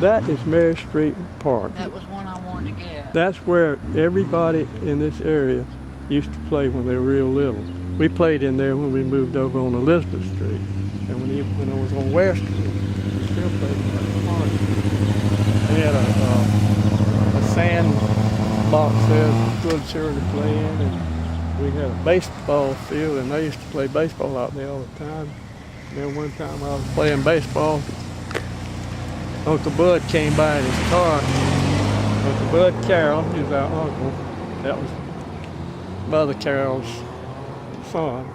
That is Mary Street Park. That was one I wanted to get. That's where everybody in this area used to play when they were real little. We played in there when we moved over on Elizabeth Street. And when I was on West Street, we still played in that park. They had a sand box there for good children to play in. And we had a baseball field, and they used to play baseball out there all the time. And then one time I was playing baseball, Uncle Bud came by in his car. Uncle Bud Carroll, he was our uncle. That was Mother Carroll's son.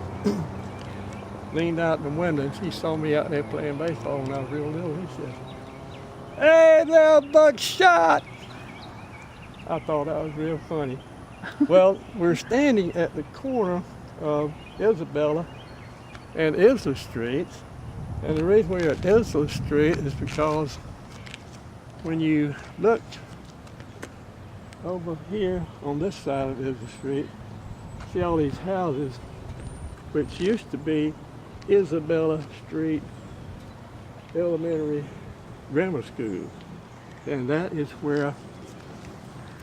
Leaned out the window and he saw me out there playing baseball when I was real little. He said, "Hey there, Buckshot!" I thought that was real funny. Well, we're standing at the corner of Isabella and Isla Streets. And the reason we're at Isla Street is because when you look over here on this side of Isla Street, see all these houses, which used to be Isabella Street Elementary Grammar School. And that is where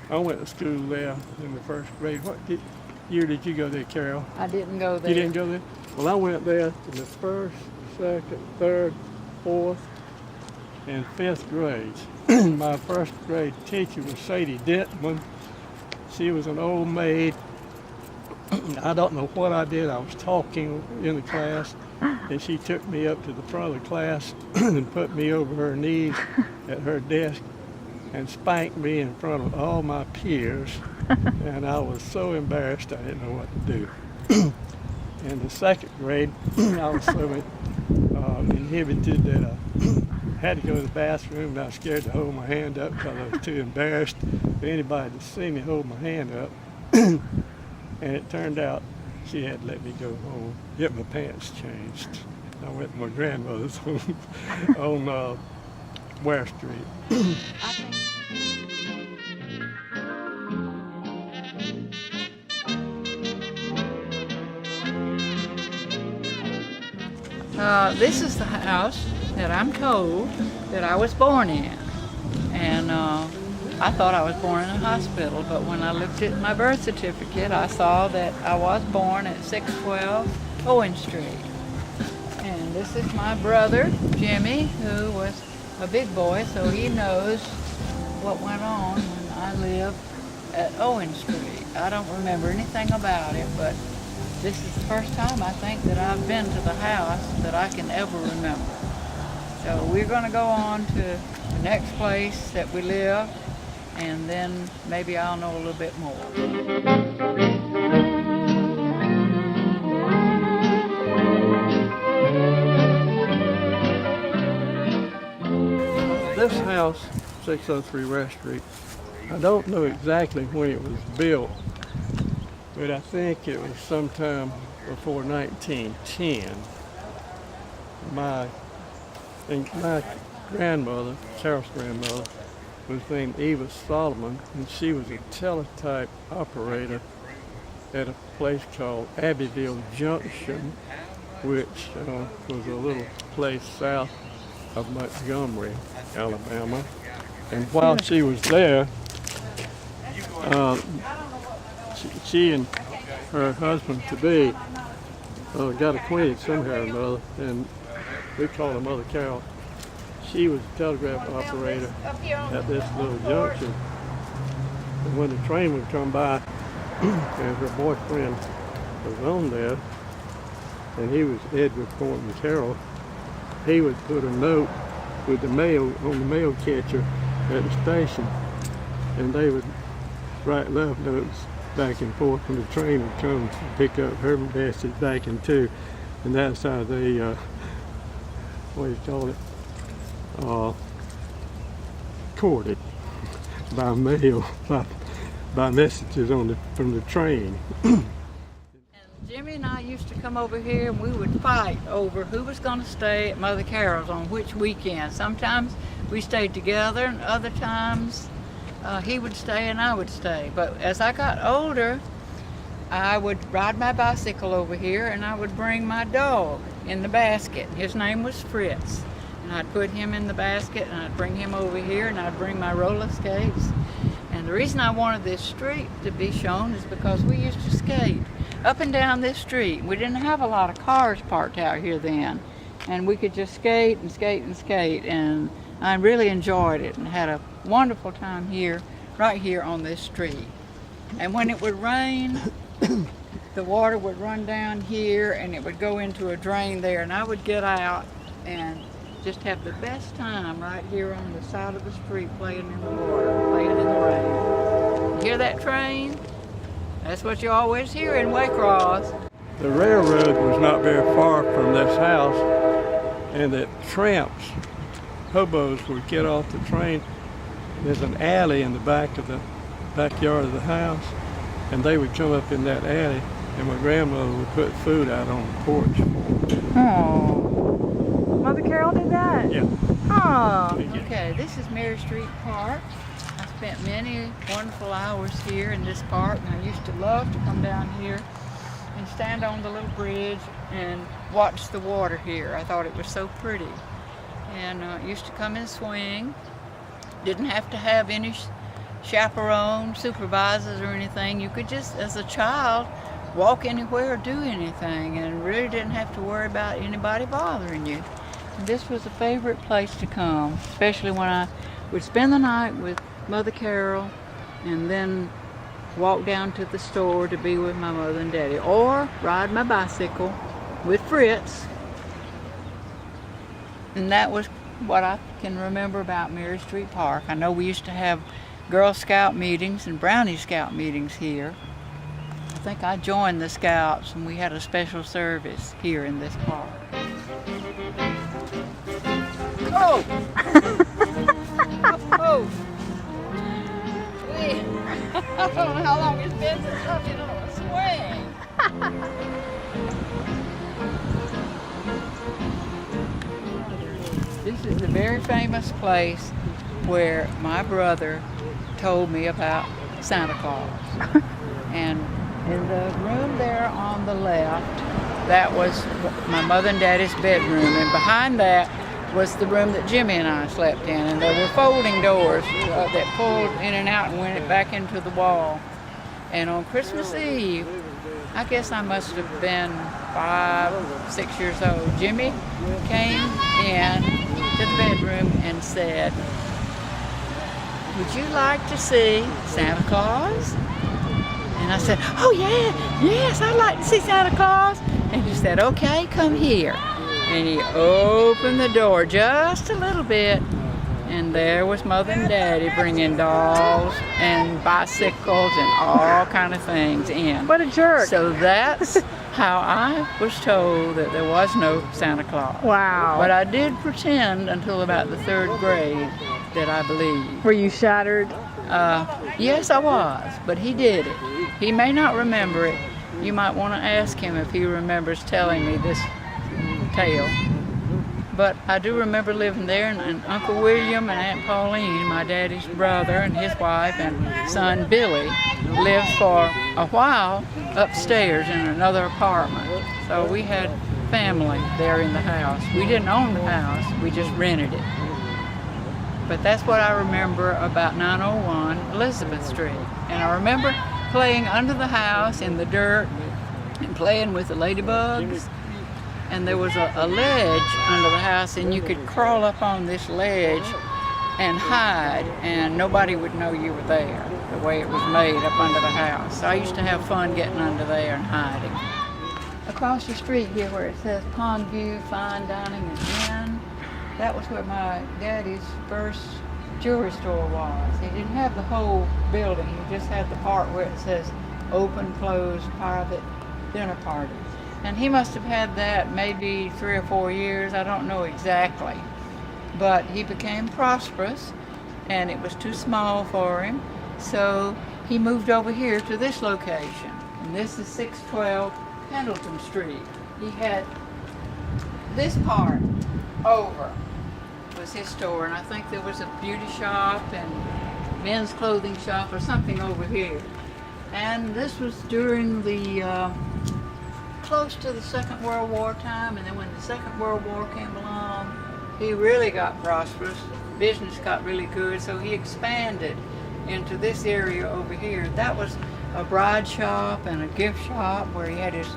I went to school there in the first grade. What year did you go there, Carol? I didn't go there. You didn't go there? Well, I went there in the first, second, third, fourth, and fifth grades. My first grade teacher was Sadie Dittman. She was an old maid. I don't know what I did. I was talking in the class, and she took me up to the front of the class and put me over her knees at her desk and spanked me in front of all my peers. And I was so embarrassed I didn't know what to do. In the second grade, I was so inhibited that I had to go to the bathroom, and I was scared to hold my hand up because I was too embarrassed for anybody to see me hold my hand up. And it turned out she had to let me go home, get my pants changed. I went to my grandmother's home on Ware Street. This is the house that I'm told that I was born in. And I thought I was born in a hospital, but when I looked at my birth certificate, I saw that I was born at 612 Owen Street. And this is my brother, Jimmy, who was a big boy, so he knows what went on when I lived at Owen Street. I don't remember anything about it, but this is the first time I think that I've been to the house that I can ever remember. So we're going to go on to the next place that we live, and then maybe I'll know a little bit more. This house, 603 West Street, I don't know exactly when it was built, but I think it was sometime before 1910. My grandmother, Carol's grandmother, was named Eva Solomon, and she was a teletype operator at a place called Abbeville Junction, which was a little place south of Montgomery, Alabama. And while she was there, she and her husband-to-be got acquainted somehow or another, and we called her Mother Carroll. She was a telegraph operator at this little junction. And when the train would come by, and her boyfriend was on there, and he was Edward Thornton Carroll, he would put a note with the mail on the mail catcher at the station, and they would write love notes back and forth, and the train would come to pick up her message back in too. And that's how they, what do you call it? Courted by mail, by messages from the train. And Jimmy and I used to come over here, and we would fight over who was going to stay at Mother Carroll's on which weekend. Sometimes we stayed together, and other times he would stay and I would stay. But as I got older, I would ride my bicycle over here, and I would bring my dog in the basket. His name was Fritz. And I'd put him in the basket, and I'd bring him over here, and I'd bring my roller skates. And the reason I wanted this street to be shown is because we used to skate up and down this street. We didn't have a lot of cars parked out here then, and we could just skate and skate and skate, and I really enjoyed it and had a wonderful time here, right here on this street. And when it would rain, the water would run down here and it would go into a drain there, and I would get out and just have the best time right here on the side of the street playing in the water, playing in the rain. You hear that train? That's what you always hear in Waycross. The railroad was not very far from this house, and the tramps, hobos, would get off the train. There's an alley in the back of the backyard of the house, and they would come up in that alley, and my grandmother would put food out on the porch. Oh. Mother Carroll did that? Yeah. Oh. Okay, this is Mary Street Park. I spent many wonderful hours here in this park, and I used to love to come down here and stand on the little bridge and watch the water here. I thought it was so pretty. And used to come and swing. Didn't have to have any chaperone, supervisors or anything. You could just, as a child, walk anywhere or do anything, and really didn't have to worry about anybody bothering you. And this was a favorite place to come, especially when I would spend the night with Mother Carroll and then walk down to the store to be with my mother and daddy, or ride my bicycle with Fritz. And that was what I can remember about Mary Street Park. I know we used to have Girl Scout meetings and Brownie Scout meetings here. I think I joined the Scouts, and we had a special service here in this park. Oh! Oh! I don't know how long it's been since I've been on a swing. This is a very famous place where my brother told me about Santa Claus. And in the room there on the left, that was my mother and daddy's bedroom, and behind that was the room that Jimmy and I slept in, and there were folding doors that pulled in and out and went back into the wall. And on Christmas Eve, I guess I must have been 5, 6 years old, Jimmy came in to the bedroom and said, "Would you like to see Santa Claus?" And I said, "Oh yeah, yes, I'd like to see Santa Claus." And he said, "Okay, come here." And he opened the door just a little bit, and there was Mother and Daddy bringing dolls and bicycles and all kind of things in. What a jerk. So that's how I was told that there was no Santa Claus. Wow. But I did pretend until about the 3rd grade that I believed. Were you shattered? Yes, I was, but he did it. He may not remember it. You might want to ask him if he remembers telling me this tale. But I do remember living there, and Uncle William and Aunt Pauline, my daddy's brother, and his wife and son Billy lived for a while upstairs in another apartment. So we had family there in the house. We didn't own the house, we just rented it. But that's what I remember about 901 Elizabeth Street. And I remember playing under the house in the dirt and playing with the ladybugs. And there was a ledge under the house, and you could crawl up on this ledge and hide, and nobody would know you were there, the way it was made up under the house. So I used to have fun getting under there and hiding. Across the street here where it says Pond View Fine Dining and Inn, that was where my daddy's first jewelry store was. He didn't have the whole building, he just had the part where it says open, closed, private dinner parties. And he must have had that maybe 3 or 4 years, I don't know exactly. But he became prosperous, and it was too small for him, so he moved over here to this location. And this is 612 Pendleton Street. He had this part over was his store, and I think there was a beauty shop and men's clothing shop or something over here. And this was during the close to the Second World War time, and then when the Second World War came along, he really got prosperous. Business got really good, so he expanded into this area over here. That was a bride shop and a gift shop where he had his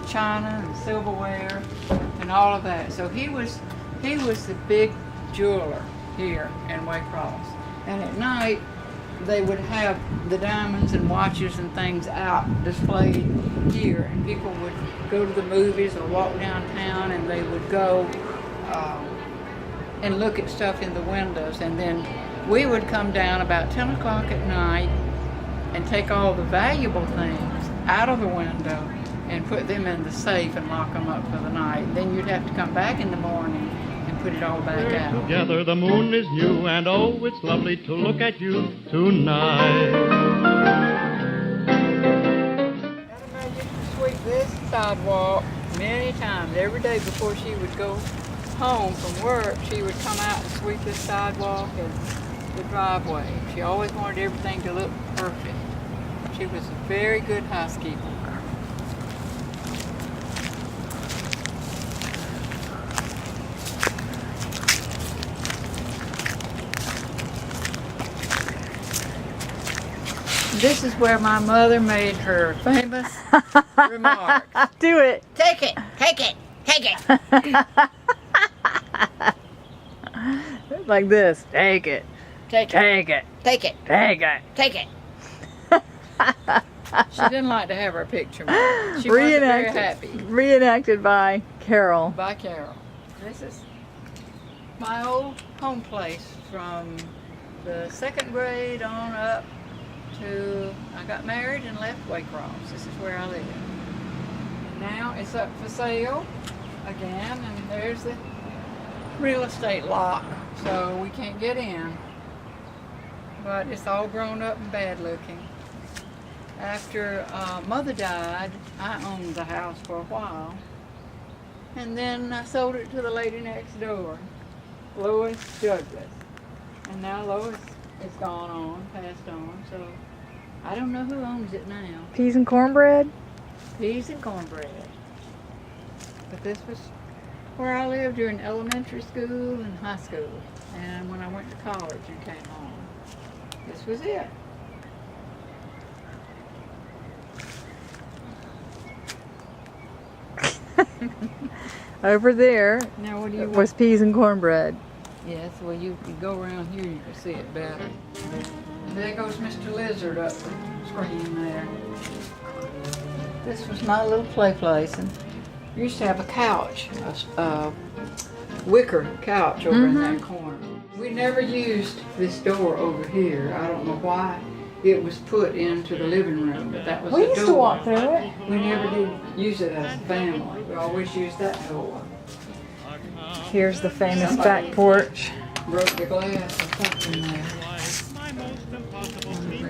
china and silverware and all of that. So he was the big jeweler here in Waycross. And at night, they would have the diamonds and watches and things out displayed here, and people would go to the movies or walk downtown, and they would go and look at stuff in the windows, and then we would come down about 10 o'clock at night and take all the valuable things out of the window and put them in the safe and lock them up for the night. Then you'd have to come back in the morning and put it all back out. Together the moon is new, and oh, it's lovely to look at you tonight. Grandma used to sweep this sidewalk many times. Every day before she would go home from work, she would come out and sweep this sidewalk and the driveway. She always wanted everything to look perfect. She was a very good housekeeper. This is where my mother made her famous remarks. Do it. Take it, take it, take it. Like this. Take it. Take it, Take it. take it, Take it. take it. She didn't like to have her picture made. She wasn't very happy. Reenacted by Carroll. By Carroll. This is my old home place from the 2nd grade on up to I got married and left Waycross. This is where I live. Now it's up for sale again, and there's the real estate lock, so we can't get in. But it's all grown up and bad looking. After Mother died, I owned the house for a while, and then I sold it to the lady next door, Lois Douglas. And now Lois is gone on, passed on, so I don't know who owns it now. Peas and cornbread? Peas and cornbread. But this was where I lived during elementary school and high school, and when I went to college and came home. This was it. Over there Now what do you was peas and cornbread. Yes, well you go around here, you can see it better. And there goes Mr. Lizard up the screen there. This was my little play place, and we used to have a couch, a wicker couch over in that corner. We never used this door over here. I don't know why it was put into the living room, but that was the We door. used to walk through it. We never did use it as a family. We always used that door. Here's the famous Somebody- back porch. Broke the glass or something there.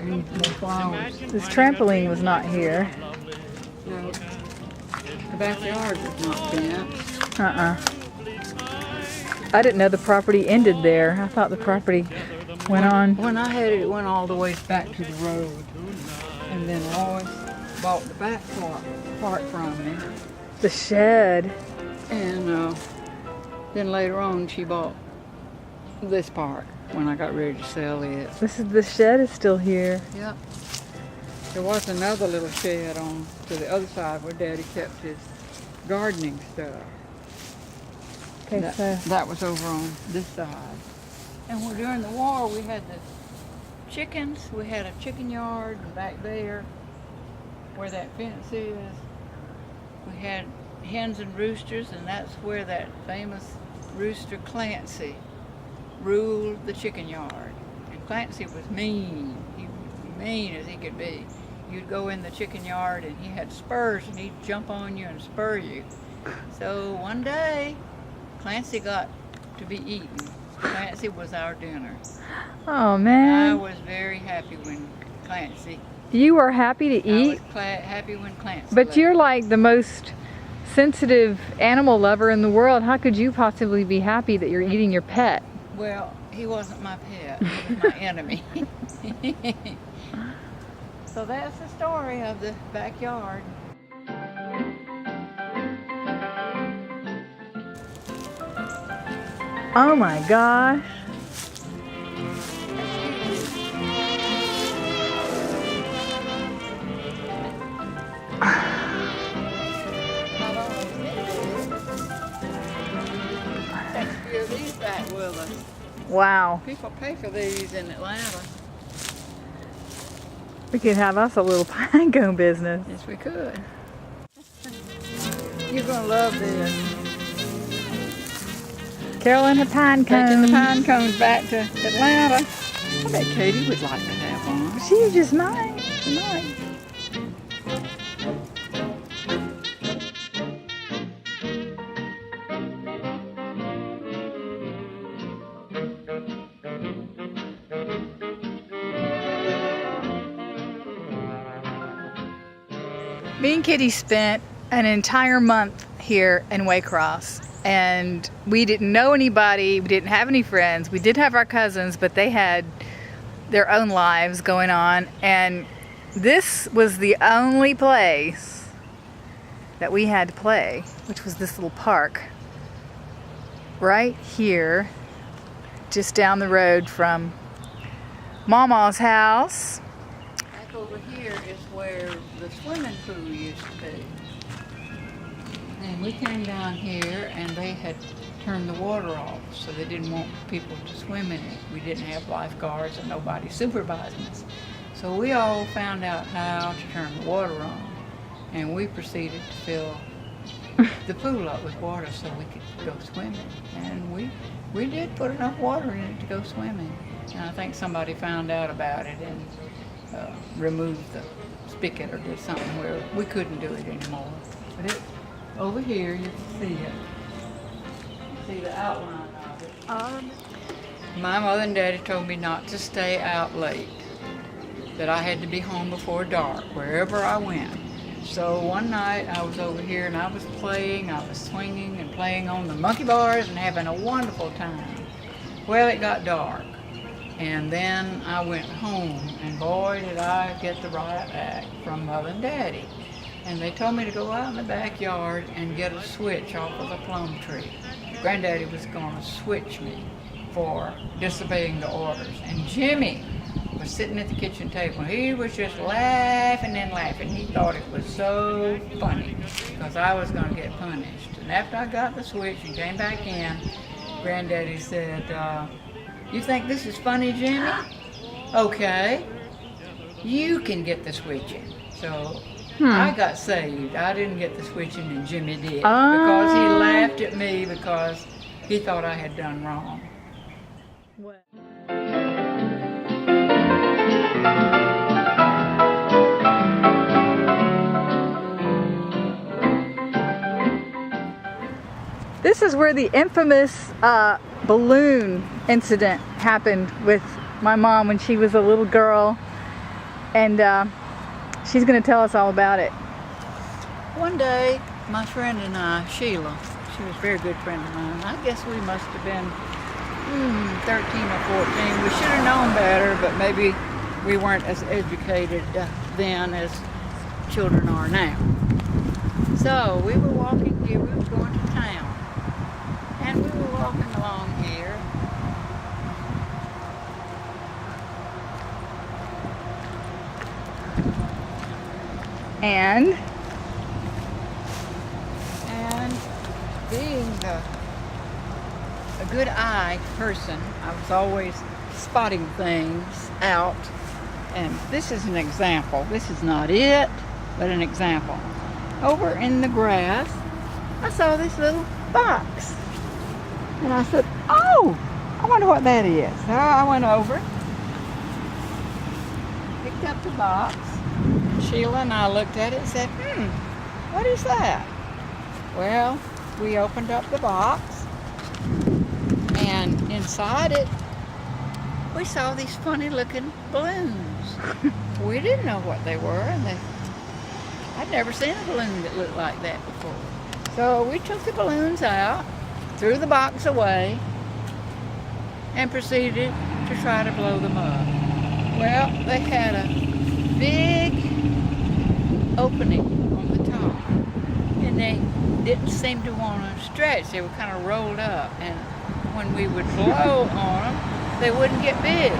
More flowers. This trampoline was not here. No, the backyard was not fenced. I didn't know the property ended there. I thought the property went on. When I had it, it went all the way back to the road. And then Lois bought the back part from me. The shed. And then later on, she bought this part when I got ready to sell it. The shed is still here. Yep. There was another little shed on to the other side where Daddy kept his gardening stuff. Okay, so That was over on this side. And during the war, we had the chickens. We had a chicken yard back there where that fence is. We had hens and roosters, and that's where that famous rooster Clancy ruled the chicken yard. And Clancy was mean. He was mean as he could be. You'd go in the chicken yard and he had spurs and he'd jump on you and spur you. So one day, Clancy got to be eaten. Clancy was our dinner. oh I man, was very happy when Clancy. you are happy to I eat, was happy when Clancy. but left. you're like the most sensitive animal lover in the world. How could you possibly be happy that you're eating your pet? Well, he wasn't my pet. He was my enemy. So that's the story of the backyard. Oh my gosh. Take a few of these back with us. Wow. People pay for these in Atlanta. We could have us a little pine cone business. Yes, we could. You're gonna love this. Carroll and her pine Taking cones. the pine cones back to Atlanta. I bet Katie would like to have one. She just might. She might. Me and Kitty spent an entire month here in Waycross, and we didn't know anybody, we didn't have any friends. We did have our cousins, but they had their own lives going on, and this was the only place that we had to play, which was this little park right here, just down the road from Mama's house. Back over here is where the swimming pool used to be. And we came down here and they had turned the water off, so they didn't want people to swim in it. We didn't have lifeguards and nobody supervising us. So we all found out how to turn the water on, and we proceeded to fill the pool up with water so we could go swimming. And we did put enough water in it to go swimming. And I think somebody found out about it and removed the spigot or did something where we couldn't do it anymore. But it, over here, you can see it. See the outline of it. My mother and daddy told me not to stay out late, that I had to be home before dark wherever I went. So one night I was over here and I was playing, I was swinging and playing on the monkey bars and having a wonderful time. Well, it got dark, and then I went home, and boy did I get the riot act from Mother and Daddy. And they told me to go out in the backyard and get a switch off of the plum tree. Granddaddy was going to switch me for disobeying the orders. And Jimmy was sitting at the kitchen table. He was just laughing and laughing. He thought it was so funny because I was going to get punished. And after I got the switch and came back in, Granddaddy said, "You think this is funny, Jimmy? Okay, you can get the switching." So I got saved. I didn't get the switching and Jimmy did because he laughed at me because he thought I had done wrong. This is where the infamous balloon incident happened with my mom when she was a little girl, and she's going to tell us all about it. One day, my friend and I, Sheila, she was a very good friend of mine. I guess we must have been 13 or 14. We should have known better, but maybe we weren't as educated then as children are now. So we were walking here, we were going to town, and we were walking along here. And being a good eye person, I was always spotting things out. And this is an example. This is not it, but an example. Over in the grass, I saw this little box. And I said, "Oh, I wonder what that is." So I went over, picked up the box. Sheila and I looked at it and said, "What is that?" Well, we opened up the box, and inside it, we saw these funny looking balloons. We didn't know what they were, and I'd never seen a balloon that looked like that before. So we took the balloons out, threw the box away, and proceeded to try to blow them up. Well, they had a big opening on the top, and they didn't seem to want to stretch. They were kind of rolled up, and when we would blow on them, they wouldn't get big.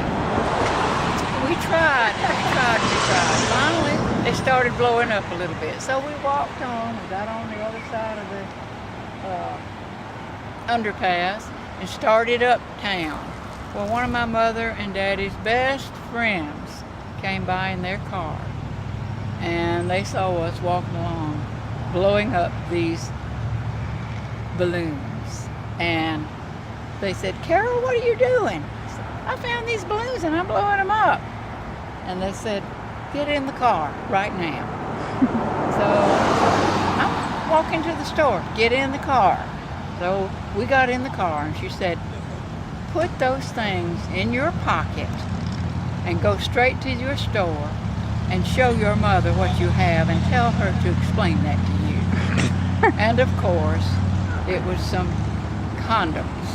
We tried and we tried and we tried. Finally, they started blowing up a little bit. So we walked on, we got on the other side of the underpass and started uptown. Well, one of my mother and daddy's best friends came by in their car, and they saw us walking along, blowing up these balloons. And they said, "Carol, what are you doing?" I said, "I found these balloons and I'm blowing them up." And they said, "Get in the car right now." So I'm walking to the store, get in the car. So we got in the car and she said, "Put those things in your pocket and go straight to your store and show your mother what you have and tell her to explain that to you." And of course, it was some condoms,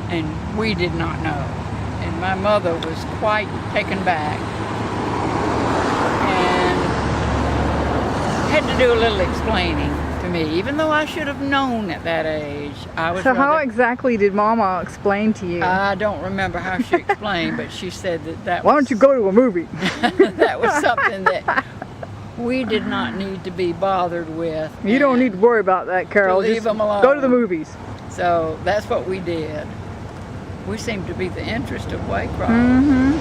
and we did not know. And my mother was quite taken back and had to do a little explaining to me, even though I should have known at that age. I was So how rather- exactly did Mama explain to you? I don't remember how she explained, but she said that Why don't you go to a movie? that was something that we did not need to be bothered with. You don't need to worry about that, Carol. leave Just them alone. go to the movies. So that's what we did. We seemed to be the interest of Waycross. Mm-hmm.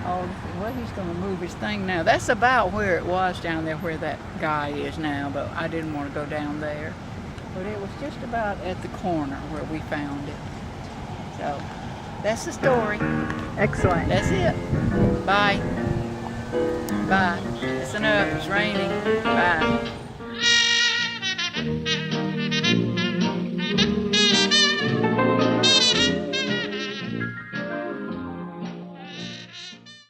Oh, well, he's going to move his thing now. That's about where it was down there, where that guy is now, but I didn't want to go down there. But it was just about at the corner where we found it. So that's the story. Excellent. That's it. Bye. Bye. It's enough. It's raining. Bye.